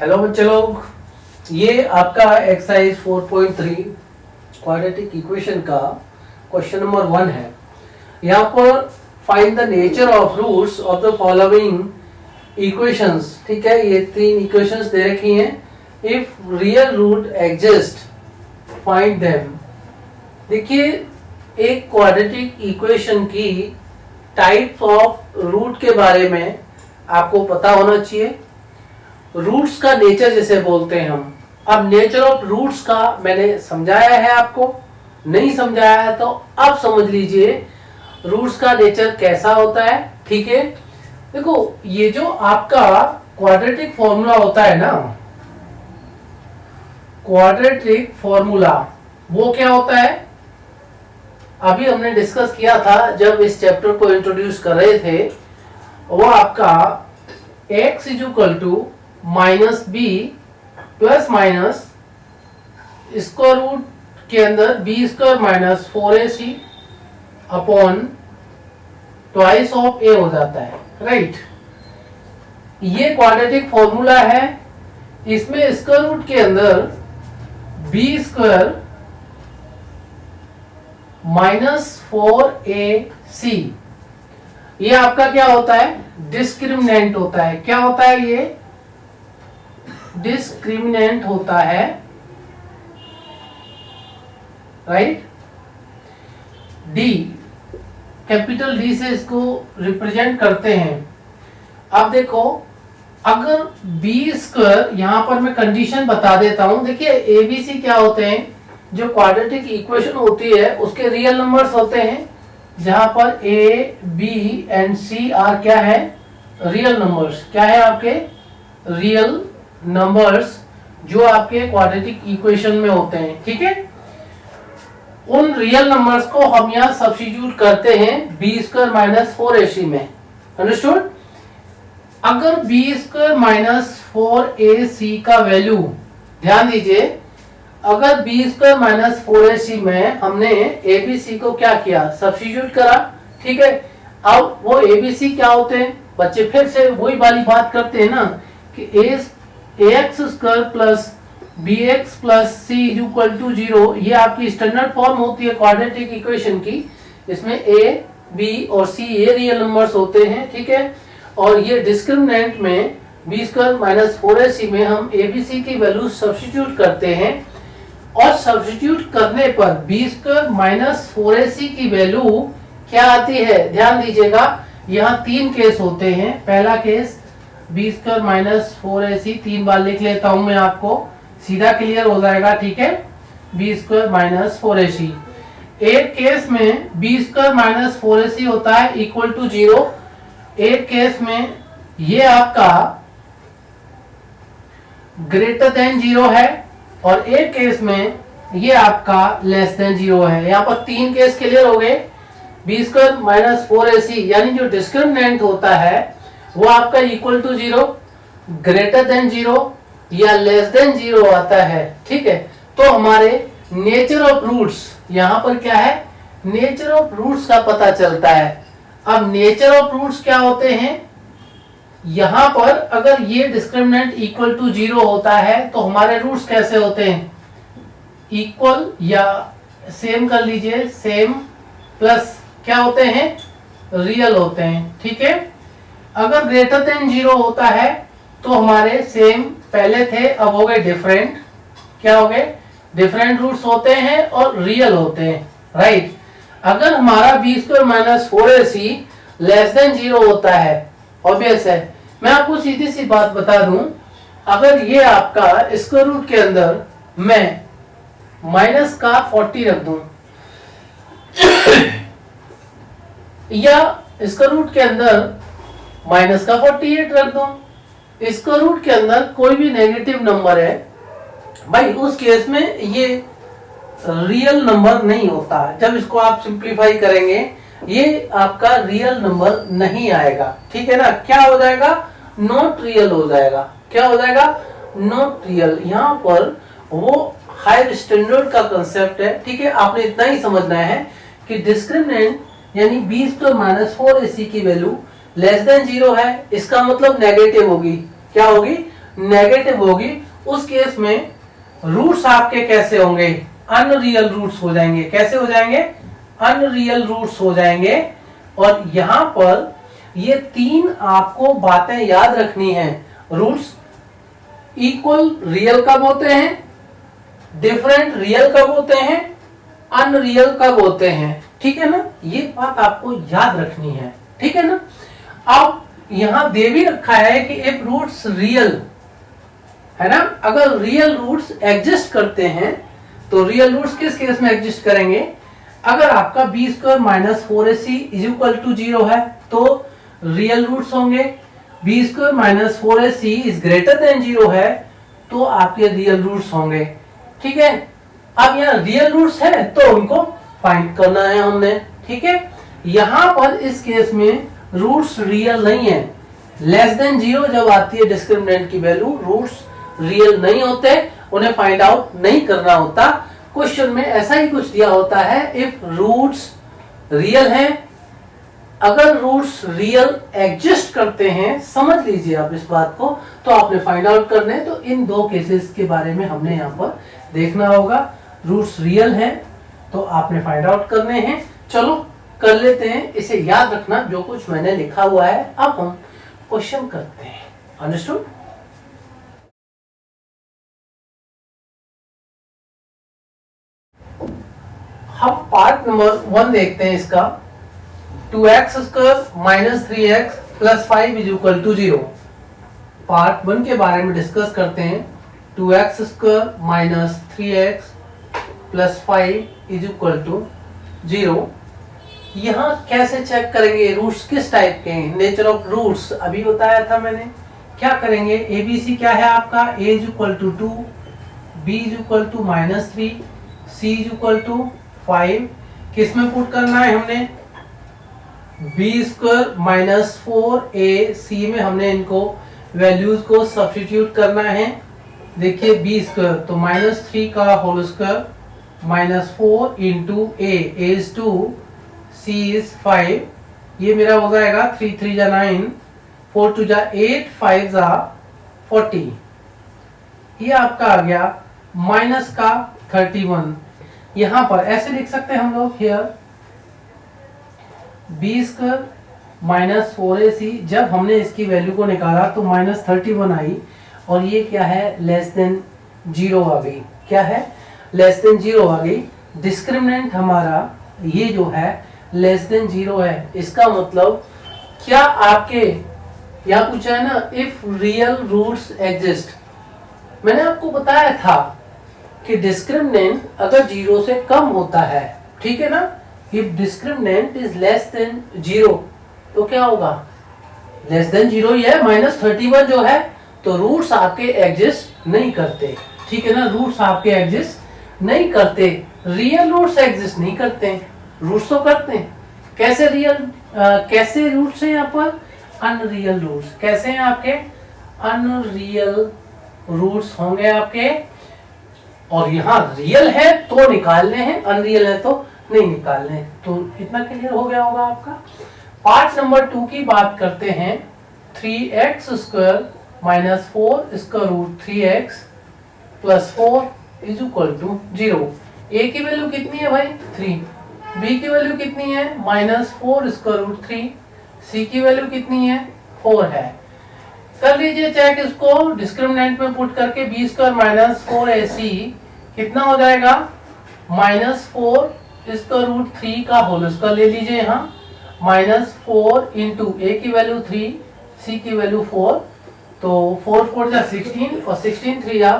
Hello बच्चे लोग, ये आपका एक्सरसाइज 4.3 क्वाड्रेटिक इक्वेशन का क्वेश्चन नंबर 1 है। यहाँ पर find the nature of roots of the following equations. ठीक है, ये 3 इक्वेशंस दे रखी हैं। If real root exist find them. देखिए, एक क्वाड्रेटिक इक्वेशन की टाइप्स ऑफ रूट के बारे में आपको पता होना चाहिए। रूट्स का नेचर जिसे बोलते हैं हम। अब नेचर ऑफ रूट्स का मैंने समझाया है, आपको नहीं समझाया है तो अब समझ लीजिए रूट्स का नेचर कैसा होता है। ठीक है, देखो ये जो आपका क्वाड्रेटिक फॉर्मूला होता है ना, क्वाड्रेटिक फॉर्मूला वो क्या होता है, अभी हमने डिस्कस किया था जब इस चैप्टर को इंट्रोड्यूस कर रहे थे। वो आपका x is equal to minus B plus minus square root के अंदर B square minus 4ac upon twice of A हो जाता है। राइट, ये क्वाड्रेटिक फॉर्मूला है। इसमें स्क्वायर रूट के अंदर बी स्क्वायर माइनस 4ac, ये आपका क्या होता है, डिस्क्रिमिनेंट होता है। क्या होता है ये, डिस्क्रिमिनेंट होता है। राइट, डी कैपिटल डी से इसको रिप्रेजेंट करते हैं। अब देखो, अगर बी स्क्वायर, यहां पर मैं कंडीशन बता देता हूं। देखिए एबीसी क्या होते हैं, जो क्वाड्रेटिक इक्वेशन होती है उसके रियल नंबर्स होते हैं, जहां पर a b and c are क्या है, रियल नंबर्स। क्या है आपके रियल नंबर्स जो आपके क्वाड्रेटिक इक्वेशन में होते हैं। ठीक है, उन रियल नंबर्स को हम यहां सब्स्टिट्यूट करते हैं बी स्क्वायर माइनस 4ac में। अंडरस्टूड। अगर बी स्क्वायर माइनस 4ac का वैल्यू, ध्यान दीजिए, अगर बी स्क्वायर माइनस 4ac में हमने एबीसी को क्या किया, सब्स्टिट्यूट करा। ठीक है, अब वो एबीसी क्या होते हैं बच्चे, फिर से वही वाली बात करते हैं ना कि ax square plus b x plus c is equal to 0। ये आपकी स्टैंडर्ड फॉर्म होती है क्वाड्रेटिक इक्वेशन की। इसमें ए बी और सी ये रियल नंबर्स होते हैं। ठीक है, और ये डिस्क्रिमिनेंट में बी स्क्वायर माइनस 4ac में हम एबीसी की वैल्यू सब्स्टिट्यूट करते हैं, और सब्स्टिट्यूट करने पर बी स्क्वायर माइनस 4ac की वैल्यू क्या आती है, ध्यान दीजिएगा। यहाँ 3 केस होते हैं। पहला case b square minus 4ac, 3 बार लिख लेता हूं मैं, आपको सीधा क्लियर हो जाएगा। ठीक है, बी स्क्वायर माइनस 4ac। एक केस में बी स्क्वायर माइनस 4ac होता है इक्वल टू 0। एक केस में ये आपका ग्रेटर देन 0 है, और एक केस में ये आपका लेस देन 0 है। यहाँ पर 3 केस क्लियर हो गए। बी स्क्वायर माइनस 4ac यानी जो डिस्क्रिमिनेंट होता है वो आपका इक्वल टू 0, ग्रेटर देन 0 या लेस देन 0 आता है। ठीक है, तो हमारे नेचर ऑफ रूट्स, यहां पर क्या है, नेचर ऑफ रूट्स का पता चलता है। अब नेचर ऑफ रूट्स क्या होते हैं, यहां पर अगर ये डिस्क्रिमिनेंट इक्वल टू 0 होता है तो हमारे रूट्स कैसे होते हैं, इक्वल या सेम कर लीजिए, सेम प्लस क्या होते हैं, रियल होते हैं। ठीक है, अगर ग्रेटर देन 0 होता है तो हमारे सेम पहले थे, अब हो गए डिफरेंट। क्या हो गए, डिफरेंट रूट्स होते हैं और रियल होते हैं। राइट, अगर हमारा b square minus 4ac less than 0 होता है, ऑब्वियस है। मैं आपको सीधी सी बात बता दूं, अगर ये आपका स्क्वायर रूट के अंदर मैं माइनस का 40 रख दूं या स्क्वायर रूट के अंदर माइनस का 48 रख दूं, स्क्वायर रूट के अंदर कोई भी नेगेटिव नंबर है भाई, उस केस में ये रियल नंबर नहीं होता। जब इसको आप सिंप्लीफाई करेंगे ये आपका रियल नंबर नहीं आएगा। ठीक है ना, क्या हो जाएगा, नॉट रियल हो जाएगा। क्या हो जाएगा, नॉट रियल। यहाँ पर वो हायर स्टैंडर्ड का कंसेप्ट है। ठीक है, आपने इतना ही समझना है कि डिस्क्रिमिनेंट यानी बी स्क्वायर माइनस 4ac की वैल्यू लेस देन 0 है, इसका मतलब नेगेटिव होगी। क्या होगी, नेगेटिव होगी, उस केस में रूट्स आपके कैसे होंगे, अनरियल रूट्स हो जाएंगे। कैसे हो जाएंगे, अनरियल रूट्स हो जाएंगे। और यहां पर ये तीन आपको बातें याद रखनी है। रूट्स इक्वल रियल कब होते हैं, डिफरेंट रियल कब होते हैं, अनरियल कब होते हैं, ठीक है ना, ये बात आपको याद रखनी है, ठीक है ना। अब यहां दे भी रखा है कि इफ रूट्स रियल है ना, अगर रियल रूट्स एग्जिस्ट करते हैं तो रियल रूट्स किस केस में एग्जिस्ट करेंगे, अगर आपका b square minus 4ac is equal to 0 है तो रियल रूट्स होंगे, b square minus 4ac is greater than 0 है तो आपके रियल रूट्स होंगे, ठीक है। अब यहाँ रियल रूट्स है तो उनको फाइंड करना है हमने, ठीक है। यहां पर इस केस में रूट्स रियल नहीं है, लेस देन 0 जब आती है डिस्क्रिमिनेंट की वैल्यू, रूट्स रियल नहीं होते, उन्हें फाइंड आउट नहीं करना होता। क्वेश्चन में ऐसा ही कुछ दिया होता है, इफ रूट्स रियल हैं, अगर रूट्स रियल एग्जिस्ट करते हैं, समझ लीजिए आप इस बात को, तो आपने फाइंड आउट करने, तो इन दो केसेस के बारे में हमने यहाँ पर देखना होगा। रूट्स रियल हैं तो आपने फाइंड आउट करने हैं। चलो कर लेते हैं, इसे याद रखना जो कुछ मैंने लिखा हुआ है। अब हम क्वेश्चन करते हैं, अंडरस्टूड। हम पार्ट नंबर 1 देखते हैं इसका, 2x square minus 3x plus 5 is equal to 0। Part 1 के बारे में डिस्कस करते हैं। 2x square minus 3x plus 5 is equal to 0। यहाँ कैसे चेक करेंगे रूट्स किस टाइप के हैं, नेचर ऑफ रूट्स अभी बताया था मैंने। क्या करेंगे, एबीसी क्या है आपका, a is equal to 2, b is equal to minus 3, c is equal to 5। किस में पुट करना है हमने, बी स्क्वायर माइनस 4ac में हमने इनको वैल्यूज को सब्स्टिट्यूट करना है। देखिए बी स्क्वायर तो माइनस 3 का whole square minus 4 into a is 2, c इज 5, ये मेरा हो जाएगा 3 3 जा 9, 4 2 जा 8, 5 जा 40। ये आपका आ गया माइनस का 31। यहां पर ऐसे लिख सकते हैं हम लोग, here b square minus 4ac, जब हमने इसकी वैल्यू को निकाला तो माइनस 31 आई, और ये क्या है, लेस देन 0 आ गई। क्या है, लेस देन 0 आ गई। डिस्क्रिमिनेंट हमारा ये जो है लेस देन 0 है। इसका मतलब क्या, आपके यहाँ पूछा है ना, इफ रियल रूट्स एग्जिस्ट, मैंने आपको बताया था कि डिस्क्रिमिनेंट अगर 0 से कम होता है, ठीक है ना, if discriminant is less than 0 तो क्या होगा, लेस देन 0 ही है, माइनस 31 जो है, तो रूट्स आपके एग्जिस्ट नहीं करते, ठीक है ना, रूट्स आपके एग्जिस्ट नहीं करते। रियल रूट्स एग्जिस्ट नहीं करते, रूट्स तो करते हैं। कैसे रियल, कैसे रूट्स हैं यहाँ पर, अनरियल रूट्स। कैसे हैं आपके, अनरियल रूट्स होंगे आपके, और यहाँ रियल है तो निकालने हैं, अनरियल है तो नहीं निकालने। तो इतना क्लियर हो गया होगा आपका। पार्ट नंबर 2 की बात करते हैं। 3x स्क्वायर माइनस 4 इसका root 3x plus 4 is equal to 0। a की वैल्यू कितनी है भाई, 3, b की वैल्यू कितनी है, माइनस 4 इसका रूट 3, c की वैल्यू कितनी है, 4 है। कर लीजिए चेक इसको डिस्क्रिमिनेंट में पुट करके, बी स्क्वायर माइनस 4ac कितना हो जाएगा, माइनस 4 इसका रूट 3 का होल स्क्वायर ले लीजिए यहाँ, माइनस 4 इंटू ए की वैल्यू 3, सी की वैल्यू 4, तो 4 4 जा 16 और 16 3 जा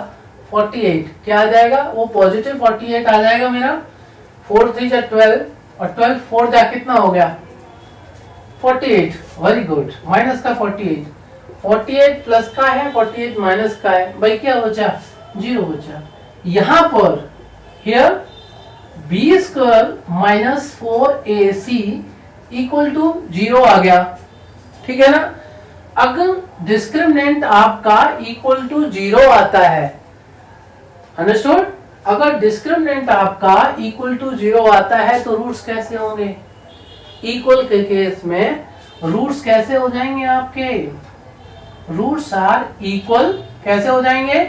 48। क्या आ जाएगा, वो पॉजिटिव 48 आ जाएगा मेरा। 4 3 जा 12 और 12 4 जा कितना हो गया, 48। वेरी गुड, माइनस का 48, 48 प्लस का है, 48 माइनस का है, भाई क्या बचा, 0 बचा। यहाँ पर here b square minus 4ac equal to 0 आ गया, ठीक है ना। अगर डिस्क्रिमिनेंट आपका इक्वल टू 0 आता है, अंडरस्टूड, अगर डिस्क्रिमिनेंट आपका इक्वल टू 0 आता है तो रूट्स कैसे होंगे, इक्वल के केस में रूट्स कैसे हो जाएंगे आपके, रूट्स आर इक्वल कैसे हो जाएंगे?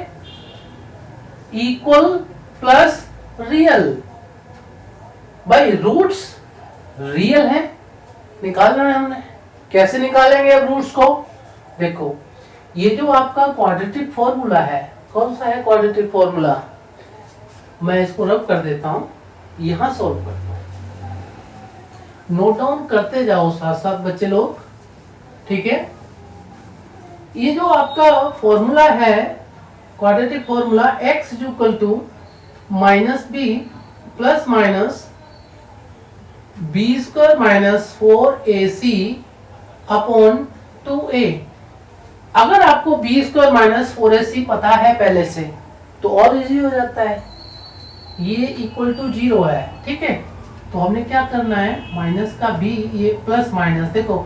Equal plus real. भाई रूट्स रियल है, निकालना है हमने। कैसे निकालेंगे अब रूट्स को? देखो ये जो आपका क्वाड्रेटिक फॉर्मूला है, कौन सा है क्वाड्रेटिक फॉर्मूला? मैं इसको रब कर देता हूं, यहां सॉल्व करता हूं। नोट डाउन करते जाओ साथ साथ बच्चे लोग, ठीक है? ये जो आपका फॉर्मूला है quadratic formula, x is equal to minus B plus minus b square minus 4ac upon 2a। अगर आपको बी स्क्वायर माइनस 4ac पता है पहले से तो और इजी हो जाता है, ये इक्वल टू 0 है, ठीक है? तो हमने क्या करना है, माइनस का b, ये प्लस माइनस, देखो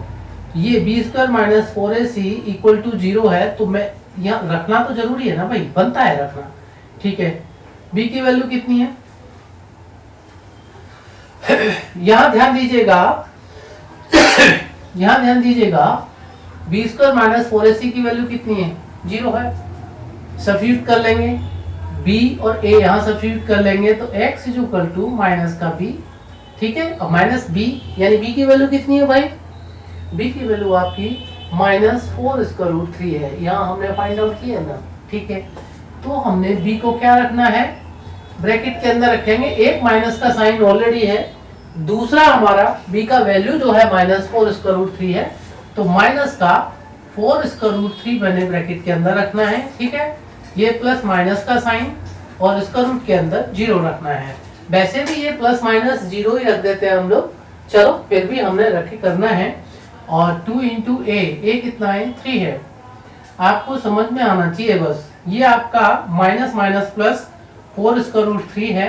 ये b square minus 4ac equal to 0 है, तो मैं यहाँ रखना तो जरूरी है ना भाई, बनता है रखना, ठीक है? b की वैल्यू कितनी है? यहां ध्यान दीजिएगा, यहां ध्यान दीजिएगा, बी स्क्वायर माइनस 4ac की वैल्यू कितनी है? 0 है। सब्स्टिट्यूट कर लेंगे, b और a यहां सब्स्टिट्यूट कर लेंगे तो x is equal to minus का b, ठीक है? और माइनस b यानी b की वैल्यू कितनी है भाई? b की वैल्यू आपकी माइनस 4 स्क्वायर रूट 3 है, यहाँ हमने फाइंड आउट किया ना, ठीक है? तो हमने b को क्या रखना है? ब्रैकेट के अंदर रखेंगे, एक माइनस का साइन ऑलरेडी है, दूसरा हमारा b का वैल्यू जो है माइनस 4 स्क्वायर रूट 3 है, तो माइनस का 4 स्क्वायर रूट 3 मैंने ब्रैकेट के अंदर रखना है, ठीक है? ये प्लस माइनस का साइन और स्क्वायर रूट के अंदर 0 रखना है। वैसे भी ये प्लस माइनस 0 ही रख देते हैं हम लोग, चलो फिर भी हमने रखे करना है। और 2 इंटू a कितना है? 3 है। आपको समझ में आना चाहिए बस, ये आपका minus minus plus 4 square root 3 है।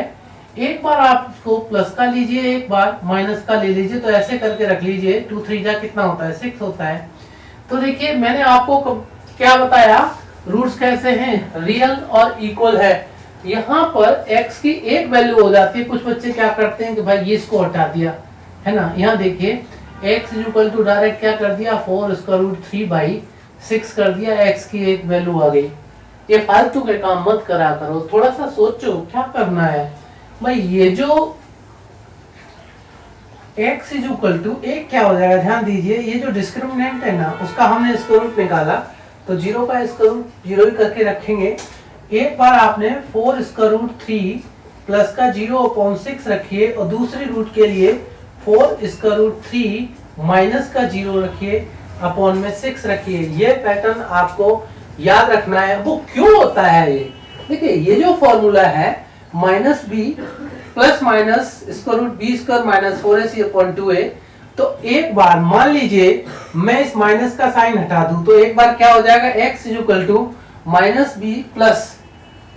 एक बार आप इसको प्लस का लीजिए, एक बार माइनस का ले लीजिए, तो ऐसे करके रख लीजिए। 2 3 जा कितना होता है? 6 होता है। तो देखिए मैंने आपको क्या बताया, रूट्स कैसे हैं? रियल और इक्वल है। यहाँ पर x की एक वैल्यू हो जाती है, कुछ बच्चे क्या करते हैं कि भाई ये इसको हटा दिया, है ना? यहाँ देखिए x is equal to direct क्या कर दिया, 4 स्क्वायर रूट 3/6 कर दिया, x की एक वैल्यू आ गई। ये फालतू के काम मत करा करो, थोड़ा सा सोचो क्या करना है भाई। ये जो x इज इक्वल टू एक क्या हो जाएगा, ध्यान दीजिए, ये जो डिस्क्रिमिनेंट है ना उसका हमने स्क्वायर रूट निकाला, तो 0 का स्क्वायर रूट 0 ही करके रखेंगे। एक बार आपने 4 स्क्वायर रूट 3 प्लस का 0/6 रखिए, और दूसरी रूट के लिए 4 स्क्वायर रूट 3 माइनस का 0 रखिए, अपॉन में 6 रखिए। ये पैटर्न आपको याद रखना है। वो क्यों होता है ये? देखिए ये जो फॉर्मूला है minus B plus minus square root b square minus 4ac upon 2a, तो एक बार मान लीजिए मैं इस माइनस का साइन हटा दूं, तो एक बार क्या हो जाएगा, x is equal to minus B plus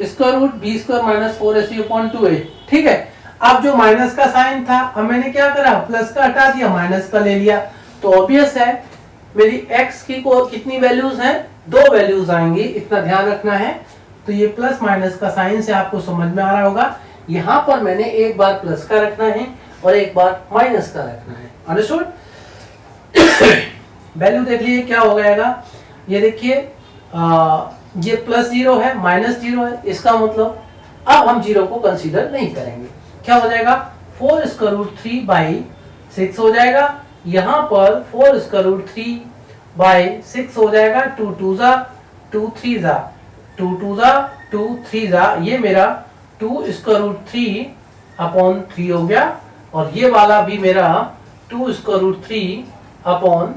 square root b square minus 4ac upon 2a, ठीक है? अब जो माइनस का साइन था, अब मैंने क्या करा, प्लस का हटा दिया, माइनस का ले लिया, तो ऑब्वियस है मेरी x की को कितनी वैल्यूज हैं? 2 वैल्यूज आएंगी, इतना ध्यान रखना है। तो ये प्लस माइनस का साइन से आपको समझ में आ रहा होगा, यहाँ पर मैंने एक बार प्लस का रखना है और एक बार माइनस का रखना है। अंडरस्टूड? वैल्यू देख लीजिए क्या हो जाएगा, ये देखिए ये प्लस 0 है, माइनस 0 है, इसका मतलब अब हम 0 को कंसीडर नहीं करेंगे। क्या हो जाएगा, 4 स्क्वायर रूट 3/6 हो जाएगा। यहाँ पर 4 स्क्वायर रूट 3/6 हो जाएगा, 2 2 जा 2 3 जा 2 2 जा 2 3 जा, ये मेरा 2 स्क्वायर रूट 3 अपॉन 3 हो गया, और ये वाला भी मेरा 2 स्क्वायर रूट 3 अपॉन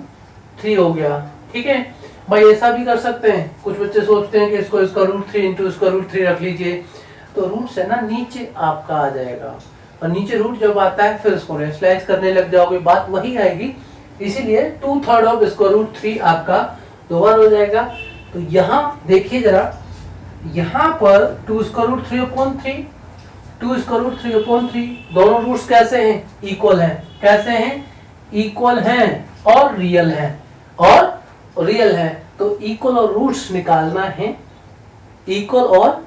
3 हो गया, ठीक है भाई? ऐसा भी कर सकते हैं, कुछ बच्चे सोचते हैं कि इसको square root 3 into square root 3 रख लीजिए, तो रूट से ना नीचे आपका आ जाएगा, और नीचे रूट जब आता है फिर इसको रेशनलाइज करने लग जाओगे, बात वही आएगी। इसीलिए 2/3 ऑफ स्क्वायर रूट 3 आपका 2 बार हो जाएगा। तो यहाँ देखिए जरा, यहाँ पर 2 square root 3 upon 3, 2 square root 3 upon 3, दोनों रूट्स कैसे हैं, इक्वल हैं। कैसे हैं, इक्वल हैं और रियल हैं, और रियल है। तो इक्वल और रूट्स निकालना है, इक्वल और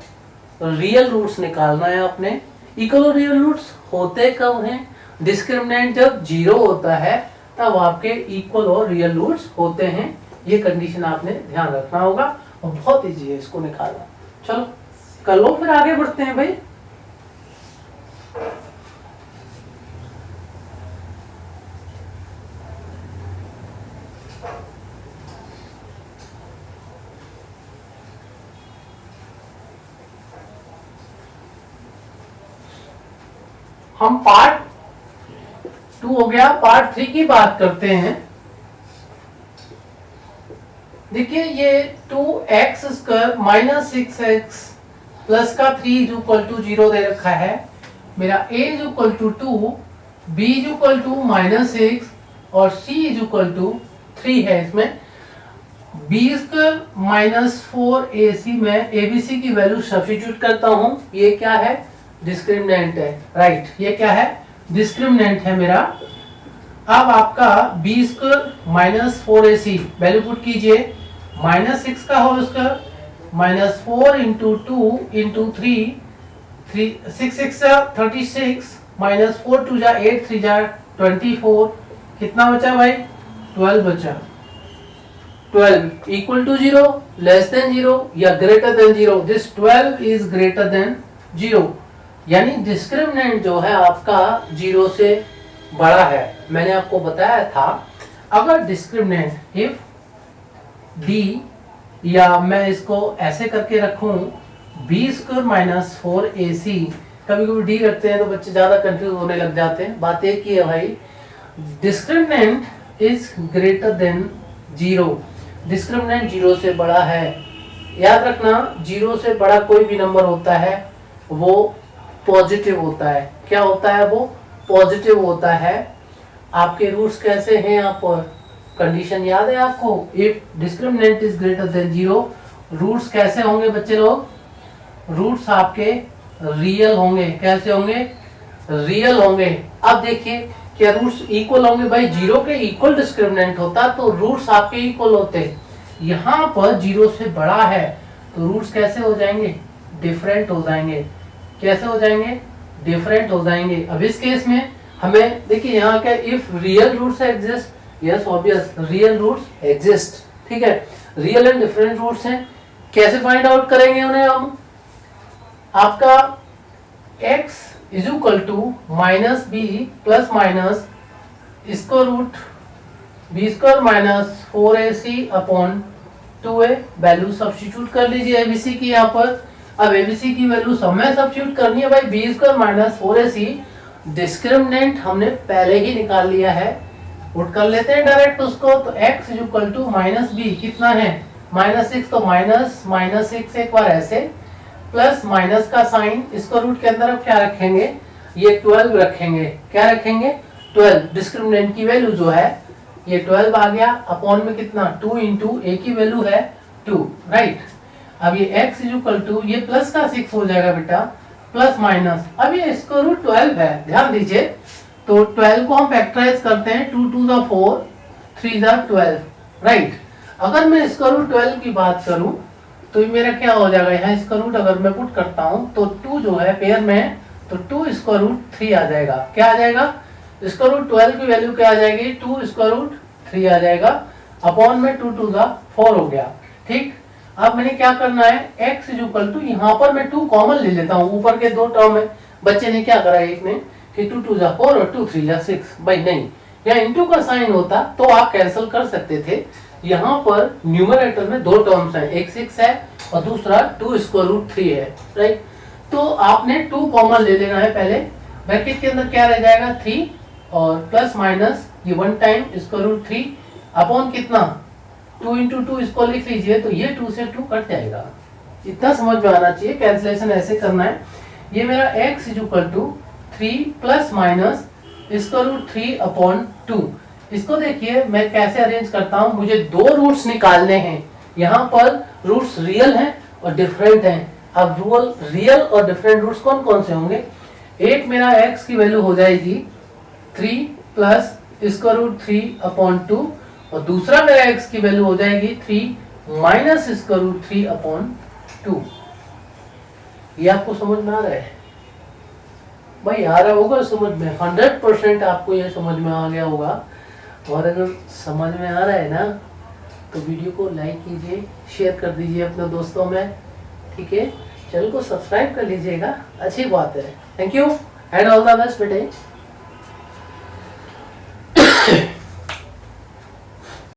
रियल रूट्स निकालना है अपने। इक्वल और रियल रूट्स होते कब हैं, डिस्क्रिमिनेंट जब 0 होता है तब आपके इक्वल और रियल रूट्स होते हैं। ये कंडीशन आपने ध्यान रखना होगा। और बहुत इजी है इसको निकालना। चलो कर लो, फिर आगे बढ़ते हैं भाई। हम पार्ट 2 हो गया, पार्ट 3 की बात करते हैं। देखिए ये 2x² माइनस 6x प्लस का 3 इज इक्वल टू 0 दे रखा है। मेरा a is equal to 2, b is equal to minus 6 और c इज इक्वल टू 3 है। इसमें b² माइनस 4ac में abc की वैल्यू सब्स्टिट्यूट करता हूं। ये क्या है? डिस्क्रिमिनेंट है, राइट। ये क्या है? डिस्क्रिमिनेंट है मेरा। अब आपका b² minus 4ac value put कीजिए, माइनस 6 का whole square minus 4 into 2 into 3, 6 6 36 minus 4 2 जा 8 3 जा 24, कितना बचा भाई? 12 बचा। 12 इक्वल टू 0, लेस देन 0 या greater than 0। This 12 is greater than 0, यानी डिस्क्रिमिनेंट जो है आपका 0 से बड़ा है। मैंने आपको बताया था अगर डिस्क्रिमिनेंट इफ d, या मैं इसको ऐसे करके रखूं b² माइनस 4ac, कभी कभी d रखते हैं तो बच्चे ज्यादा कंफ्यूज होने लग जाते हैं। बात एक ही है भाई, discriminant is greater than 0, discriminant 0 से बड़ा है। याद रखना 0 से बड़ा कोई भी नंबर होता है वो पॉजिटिव होता है। क्या होता है? वो पॉजिटिव होता है। आपके रूट्स कैसे हैं? यहाँ पर कंडीशन याद है आपको? If discriminant is greater than 0, roots कैसे होंगे बच्चे लोग? रूट्स आपके रियल होंगे। कैसे होंगे? रियल होंगे। अब देखिए क्या रूट्स इक्वल होंगे? भाई 0 के इक्वल डिस्क्रिमिनेंट होता तो रूट्स आपके इक्वल होते। यहाँ पर 0 से बड़ा है तो रूट्स कैसे हो जाएंगे? डिफरेंट हो जाएंगे। कैसे हो जाएंगे? डिफरेंट हो जाएंगे। अब इस केस में हमें देखिए यहाँ क्या, if real roots exist, yes obvious real roots exist, ठीक है। रियल एंड डिफरेंट रूट्स हैं, कैसे फाइंड आउट करेंगे उन्हें हम? आपका x is equal to minus B plus minus इसको root b² minus 4ac upon 2a, value substitute कर लीजिए abc की यहाँ पर। अब abc की वैल्यू सब में सब्स्टिट्यूट करनी है भाई। b² माइनस 4ac डिस्क्रिमिनेंट हमने पहले ही निकाल लिया है, पुट कर लेते हैं डायरेक्ट उसको। तो x is equal to minus b, कितना है? माइनस 6, तो माइनस माइनस 6 एक बार ऐसे, प्लस माइनस का साइन, इसको रूट के अंदर अब क्या रखेंगे? ये 12 रखेंगे। क्या रखेंगे? 12। डिस्क्रिमिनेंट की वैल्यू जो है ये 12 आ गया, अपॉन में कितना? 2 इंटू a की वैल्यू है 2, राइट। अब ये x इज इक्वल टू, ये प्लस का 6 हो जाएगा बेटा, प्लस माइनस, अब ये इसको रूट 12 है, ध्यान दीजिए। तो 12 को हम फैक्टराइज करते हैं, 2 2 ज़ा 4, 3 ज़ा 12, राइट। अगर मैं इसका रूट 12 की बात करूं तो ये मेरा क्या हो जाएगा? यहाँ इसका रूट अगर मैं पुट करता हूं तो 2 जो है पेयर में, तो 2 इसका रूट 3 आ जाएगा। क्या आ जाएगा? इसका रूट 12 की वैल्यू क्या आ जाएगी? 2 इसका रूट 3 आ जाएगा, अपॉन में 2 2 ज़ा 4 हो गया, ठीक। अब मैंने क्या करना है? x इज इक्वल टू, यहाँ पर मैं 2 कॉमन ले लेता हूँ, ऊपर के 2 टर्म है। बच्चे ने क्या करा एक ने कि 2 2 ज़ा 4 और 2 3 ज़ा 6, भाई नहीं, यहाँ इंटू का साइन होता तो आप कैंसिल कर सकते थे। यहाँ पर न्यूमरेटर में 2 टर्म्स हैं, एक 6 है और दूसरा 2 स्क्वायर रूट 3 है, राइट। तो आपने 2 कॉमन ले लेना है पहले। ब्रैकेट के अंदर क्या रह जाएगा? 3 और प्लस माइनस ये 1 टाइम स्क्वायर रूट 3 अपॉन कितना? 2 इंटू 2 इसको लिख लीजिए, तो ये 2 से 2 कट जाएगा। इतना समझ में आना चाहिए, कैंसिलेशन ऐसे करना है। ये मेरा x is equal to 3 plus minus square root 3 upon 2। इसको देखिए मैं कैसे अरेंज करता हूं, मुझे 2 रूट्स निकालने हैं। यहाँ पर रूट्स रियल हैं और डिफरेंट हैं। अब रियल और डिफरेंट रूट्स कौन कौन से होंगे? एक मेरा x की वैल्यू हो जाएगी 3 प्लस स्क्वायर रूट 3 अपॉन 2 और दूसरा मेरा x की वैल्यू हो जाएगी 3 माइनस स्क्वायर रूट 3 अपॉन 2। ये आपको समझ में आ रहा है? भाई आ रहा होगा समझ में, 100% आपको ये समझ में आ गया होगा। और अगर समझ में आ रहा है ना तो वीडियो को लाइक कीजिए, शेयर कर दीजिए अपने दोस्तों में, ठीक है। चैनल को सब्सक्राइब कर लीजिएगा, अच्छी बात है। Thank you and all the best बेटे।